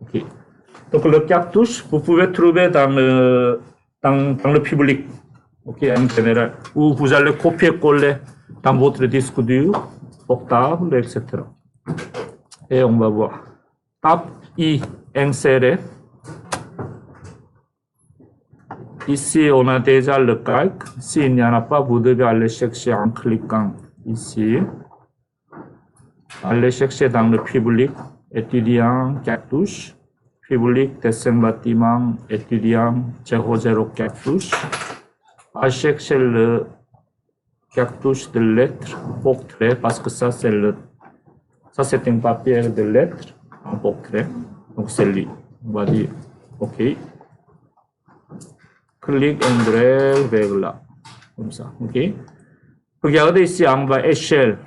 Okay. Donc le cartouche, vous pouvez trouver dans le public, okay, en général, où vous allez copier-coller dans votre disque dur, portable, etc. Et on va voir. Tape I, insérer. Ici, on a déjà le calque. S'il n'y en a pas, vous devez aller chercher en cliquant ici. Allez chercher dans le public, étudiant, cartouche. Public, dessin bâtiment, étudiant, 00 cartouche. À chercher le cartouche de lettres, portrait, parce que ça c'est un papier de lettres, en portrait. Donc c'est lui. On va dire OK. Clique and drag vers là. Comme ça. OK. Regardez ici en bas, échelle.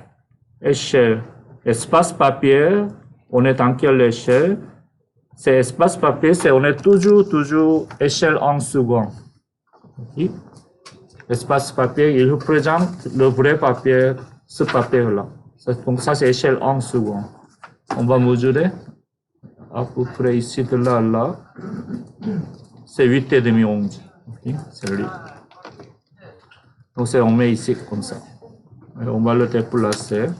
Échelle. Espace papier. On est dans quelle échelle? C'est espace papier, on est toujours échelle 1 seconde. Okay. Espace papier, il représente le vrai papier, ce papier-là. Donc ça, c'est échelle 1 seconde. On va mesurer à peu près ici, de là à là. C'est 8,5 11. Okay. C'est lui. Donc on met ici comme ça. Et on va le déplacer.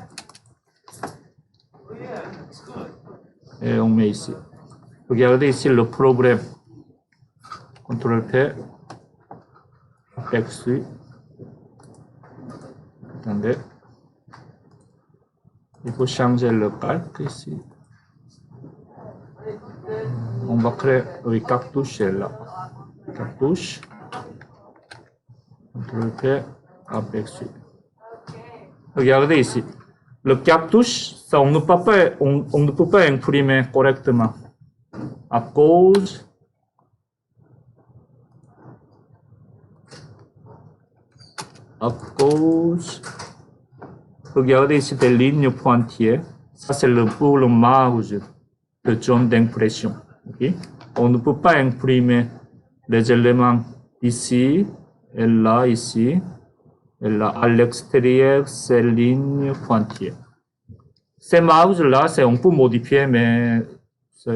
Et on met ici. Regardez ici le problème. CTRL-P. Aperçu. Attendez. Il faut changer le calque ici. On va créer, oui, cartouche est là. Cartouche. CTRL-P. Aperçu. Regardez ici. Le cartouche, ça, on ne peut pas imprimer correctement. À cause regardez ici des lignes pointillées, ça c'est pour le marge de zone d'impression. Okay? On ne peut pas imprimer les éléments ici et là, ici et là. À l'extérieur, ces lignes pointillées. Ces marges là, on peut modifier, mais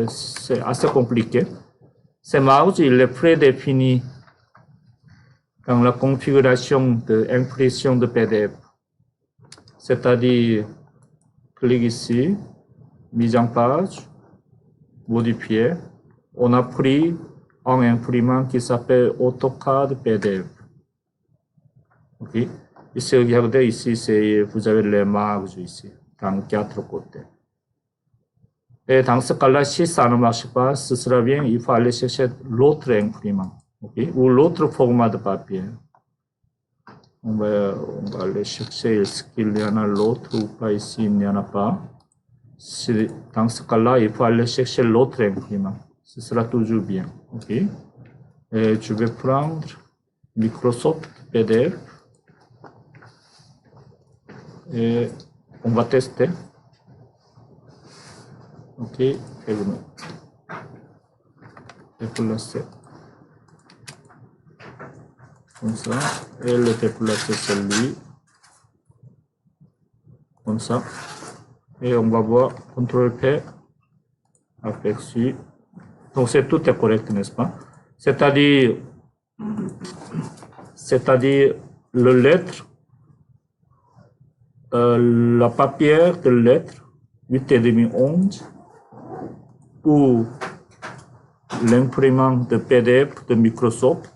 c'est assez compliqué. Ces marges, il est prédéfini dans la configuration d'impression de PDF. C'est-à-dire, clique ici, mise en page, modifier. On a pris un imprimant qui s'appelle AutoCAD PDF. Okay. Ici, regardez, ici, vous avez les marges ici, dans 4 côtés. Et dans ce cas-là, si ça ne marche pas, ce sera bien, il faut aller chercher l'autre imprimant, okay, ou l'autre format de papier. On va aller chercher, est-ce qu'il y en a l'autre ou pas ici, il n'y en a pas. Dans ce cas-là, il faut aller chercher l'autre imprimant. Ce sera toujours bien. Okay. Et je vais prendre Microsoft PDF. Et on va tester. OK, et vous déplacer comme ça, et le déplacer celui comme ça, et on va voir CTRL-P, aperçu. Donc tout est correct, n'est-ce pas? C'est-à-dire le lettre, la papier de lettre 8,5 11. Ou l'imprimant de PDF de Microsoft,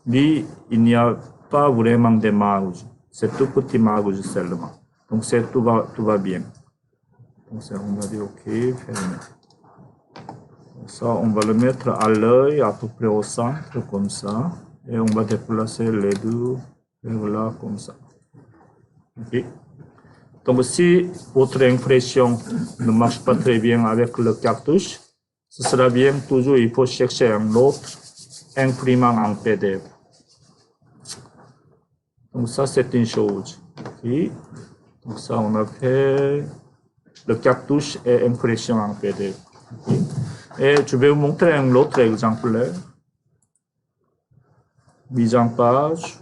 lui, il n'y a pas vraiment de marge. C'est tout petit marge seulement. Donc tout va bien. Donc ça, on va dire OK, fermé. Ça, on va le mettre à l'œil, à peu près au centre, comme ça. Et on va déplacer les deux vers là, comme ça. OK. Donc, si votre impression ne marche pas très bien avec le cartouche, ce sera bien, toujours il faut chercher un autre imprimant en PDF. Donc, ça, c'est une chose. Okay. Donc, ça, on a fait le cartouche et impression en PDF. Okay. Et je vais vous montrer un autre exemplaire. Mise en page,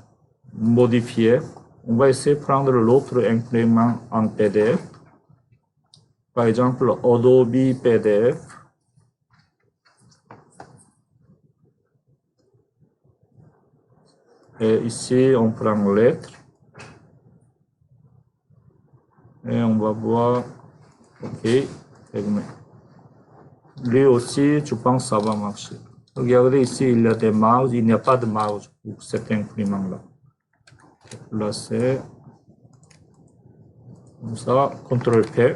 modifier. On va essayer de prendre l'autre imprimant en PDF. Par exemple, Adobe PDF. Et ici, on prend lettre. Et on va voir. OK. Lui aussi, je pense que ça va marcher. Regardez ici, il y a des marges. Il n'y a pas de marge pour cet imprimant-là. Là, c'est comme ça. CTRL-P.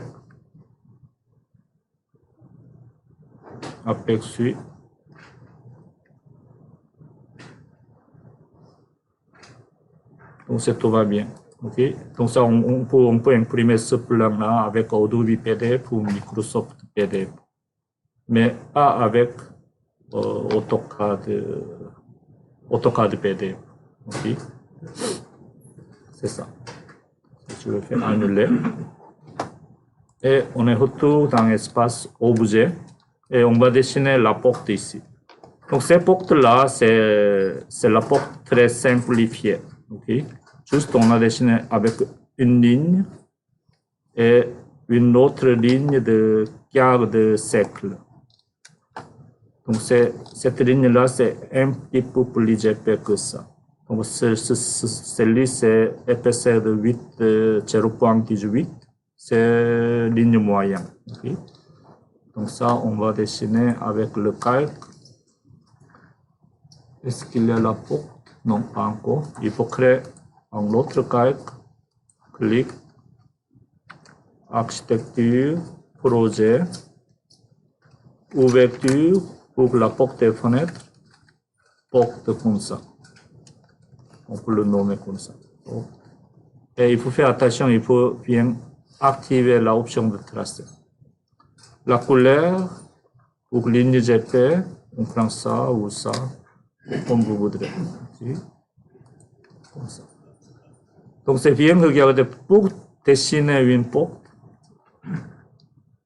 Aperçu. Donc, tout va bien. OK. Donc, ça, on peut imprimer ce plan-là avec Adobe PDF ou Microsoft PDF. Mais pas avec AutoCAD PDF. OK. C'est ça. Je vais faire annuler. Et on est retour dans l'espace objet. Et on va dessiner la porte ici. Donc, cette porte-là, c'est la porte très simplifiée. Okay? Juste, on a dessiné avec une ligne et une autre ligne de quart de cercle. Donc, cette ligne-là, c'est un petit peu plus épais que ça. Donc, celle-là, c'est épaisseur de 0.18. C'est ligne moyenne. Okay? Donc, ça, on va dessiner avec le calque. Est-ce qu'il y a la porte? Non, pas encore. Il faut créer un autre calque. Clic. Architecture, projet, ouverture pour la porte et fenêtre. Porte comme ça. On peut le nommer comme ça. Et il faut faire attention, il faut bien activer l'option de tracer. La couleur, pour ligne GP, on prend ça ou ça, comme vous voudrez. Comme ça. Donc, c'est bien regarder pour dessiner une porte.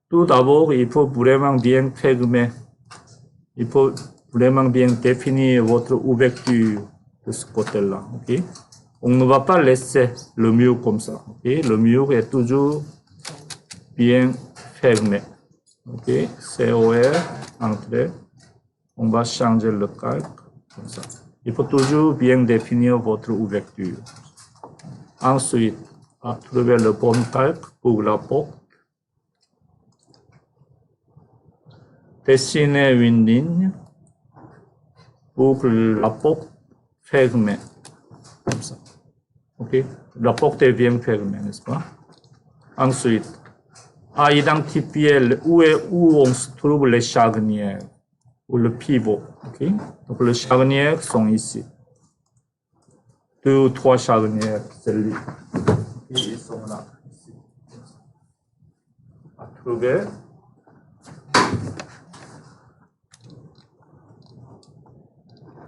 Tout d'abord, il faut vraiment bien fermer. Il faut vraiment bien définir votre ouverture de ce côté-là. Okay? On ne va pas laisser le mur comme ça. Okay? Le mur est toujours bien fermé. Okay? COR, entrée. On va changer le calque comme ça. Il faut toujours bien définir votre ouverture. Ensuite, trouver le bon calque pour la porte. Dessiner une ligne pour la porte fermée. Comme ça. OK? La porte est bien fermée, n'est-ce pas? Ensuite, à identifier où on se trouve les charnières ou le pivot. OK? Donc, les charnières sont ici. 2 ou 3 charnières, celles-là. Ils sont là. Ici. À trouver.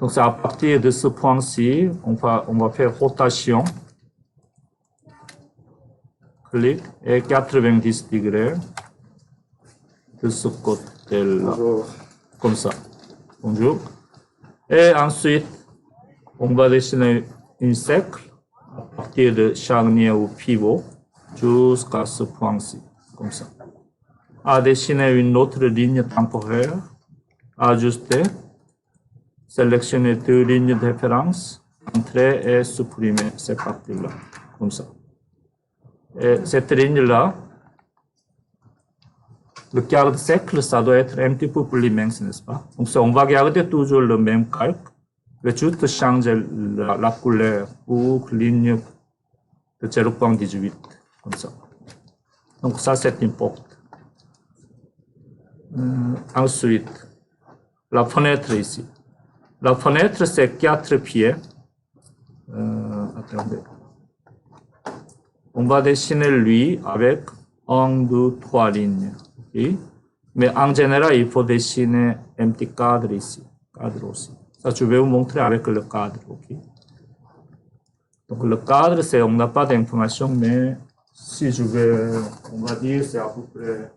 Donc, c'est à partir de ce point-ci, on va faire rotation. Clic et 90 degrés de ce côté-là. Comme ça. Bonjour. Et ensuite, on va dessiner un cercle à partir de charnière ou pivot jusqu'à ce point-ci. Comme ça. À dessiner une autre ligne temporaire. Ajuster. Sélectionner 2 lignes de référence, entrer et supprimer cette partie-là, comme ça. Et cette ligne-là, le quart de cercle, ça doit être un petit peu plus mince, n'est-ce pas? Donc, on va garder toujours le même calque, mais juste changer la couleur pour ligne de 0.18, comme ça. Donc, ça, c'est une porte. Ensuite, la fenêtre ici. La fenêtre, c'est 4 pieds. Attendez. On va dessiner lui avec 1, 2, 3 lignes. Okay? Mais en général, il faut dessiner un petit cadre ici. Cadre aussi. Ça, je vais vous montrer avec le cadre. Okay? Donc, le cadre, on n'a pas d'information, mais si je vais, on va dire, c'est à peu près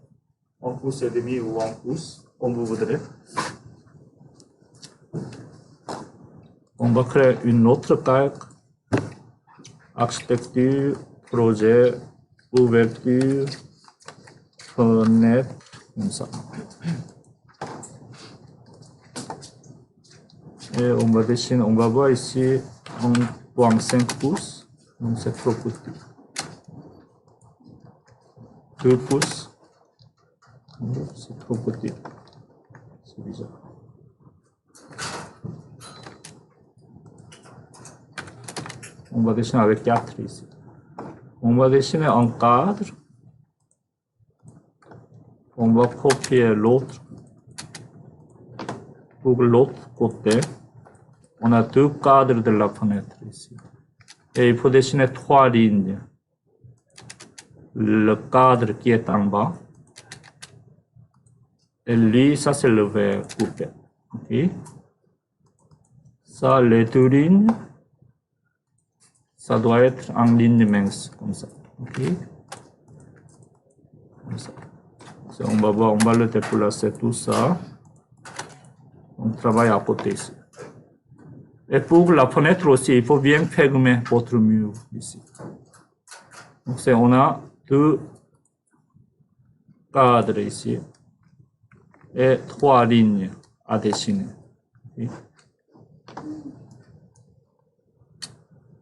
1 pouce et demi ou 1 pouce, comme vous voudrez. On va créer une autre calque. Architecture, projet, ouverture, fenêtre, comme ça. Et on va dessiner, on va voir ici 1.5 pouces, donc c'est trop petit. 2 pouces, c'est trop petit. C'est bizarre. On va dessiner avec 4 ici. On va dessiner un cadre. On va copier l'autre. Pour l'autre côté, on a 2 cadres de la fenêtre ici. Et il faut dessiner 3 lignes. Le cadre qui est en bas. Et lui, ça c'est le verre coupé. Okay. Ça, les 2 lignes, ça doit être en ligne mince, comme ça. Okay. Comme ça. On va voir, on va le déplacer tout ça. On travaille à côté ici. Et pour la fenêtre aussi, il faut bien fermer votre mur ici. Donc on a 2 cadres ici et 3 lignes à dessiner. Okay.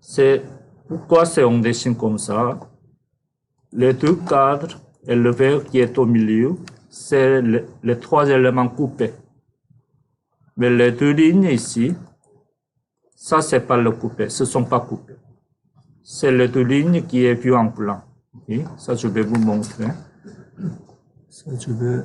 C'est pourquoi on dessine comme ça. Les 2 cadres et le verre qui est au milieu, c'est les 3 éléments coupés. Mais les 2 lignes ici, ça c'est pas le coupé, ce ne sont pas coupés. C'est les 2 lignes qui est vu en plan. Okay. Ça je vais vous montrer. Ça je vais